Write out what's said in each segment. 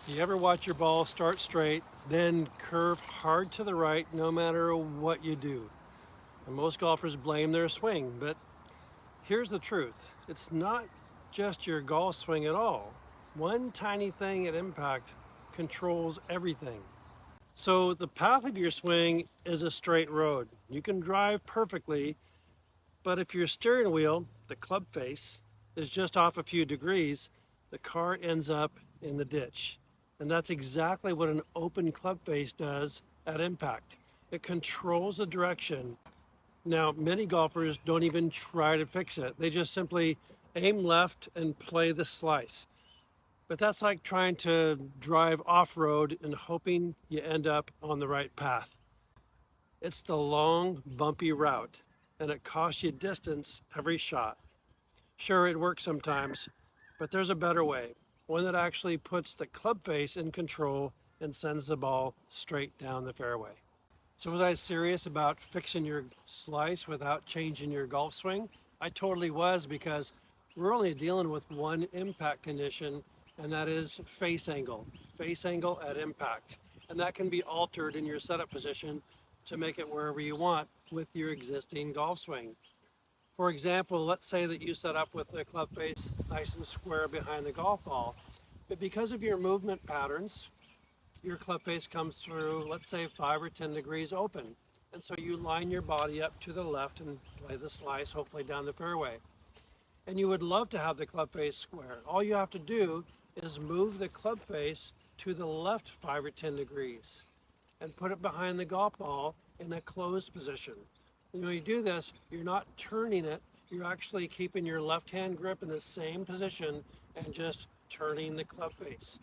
You ever watch your ball start straight, then curve hard to the right no matter what you do? And most golfers blame their swing, but here's the truth. It's not just your golf swing at all. One tiny thing at impact controls everything. So the path of your swing is a straight road. You can drive perfectly, but if your steering wheel, the club face, is just off a few degrees, the car ends up in the ditch. And that's exactly what an open club face does at impact. It controls the direction. Now, many golfers don't even try to fix it. They just simply aim left and play the slice. But that's like trying to drive off-road and hoping you end up on the right path. It's the long, bumpy route, and it costs you distance every shot. Sure, it works sometimes, but there's a better way. One that actually puts the club face in control and sends the ball straight down the fairway. So was I serious about fixing your slice without changing your golf swing? I totally was, because we're only dealing with one impact condition, and that is face angle at impact. And that can be altered in your setup position to make it wherever you want with your existing golf swing. For example, let's say that you set up with the club face nice and square behind the golf ball, but because of your movement patterns, your club face comes through, let's say 5 or 10 degrees open. And so you line your body up to the left and play the slice, hopefully down the fairway. And you would love to have the club face square. All you have to do is move the club face to the left 5 or 10 degrees and put it behind the golf ball in a closed position. And when you do this, you're not turning it, you're actually keeping your left hand grip in the same position and just turning the club face.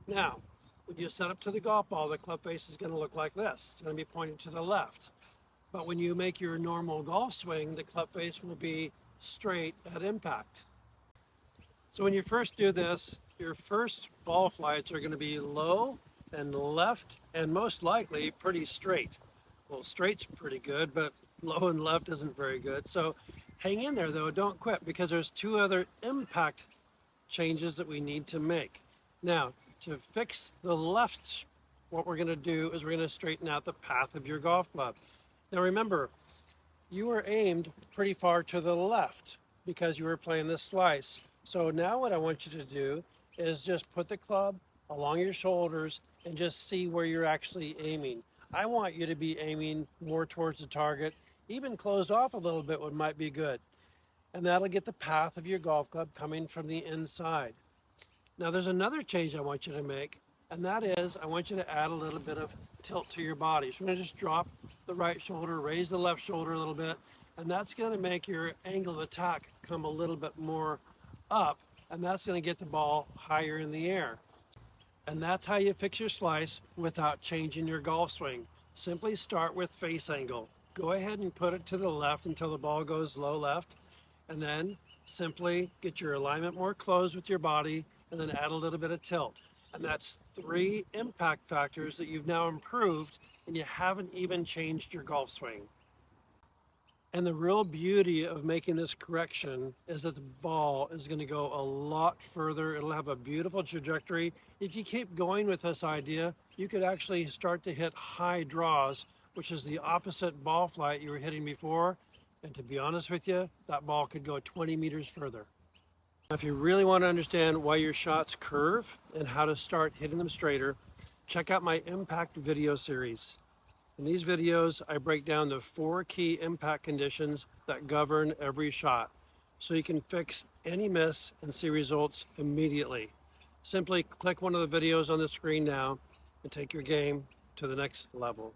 Now, when you set up to the golf ball, the club face is going to look like this. It's going to be pointing to the left. But when you make your normal golf swing, the club face will be straight at impact. So when you first do this, your first ball flights are going to be low and left, and most likely pretty straight. Well, straight's pretty good, but low and left isn't very good. So hang in there though, don't quit, because there's 2 other impact changes that we need to make. Now, to fix the left, what we're going to do is we're going to straighten out the path of your golf club. Now remember, you were aimed pretty far to the left because you were playing this slice. So now what I want you to do is just put the club along your shoulders and just see where you're actually aiming. I want you to be aiming more towards the target, even closed off a little bit might be good. And that'll get the path of your golf club coming from the inside. Now there's another change I want you to make, and that is I want you to add a little bit of tilt to your body. So we're going to just drop the right shoulder, raise the left shoulder a little bit, and that's going to make your angle of attack come a little bit more up, and that's going to get the ball higher in the air. And that's how you fix your slice without changing your golf swing. Simply start with face angle. Go ahead and put it to the left until the ball goes low left, and then simply get your alignment more closed with your body, and then add a little bit of tilt. And that's 3 impact factors that you've now improved, and you haven't even changed your golf swing. And the real beauty of making this correction is that the ball is going to go a lot further. It'll have a beautiful trajectory. If you keep going with this idea, you could actually start to hit high draws, which is the opposite ball flight you were hitting before. And to be honest with you, that ball could go 20 meters further. If you really want to understand why your shots curve and how to start hitting them straighter, check out my impact video series. In these videos, I break down the 4 key impact conditions that govern every shot, so you can fix any miss and see results immediately. Simply click one of the videos on the screen now and take your game to the next level.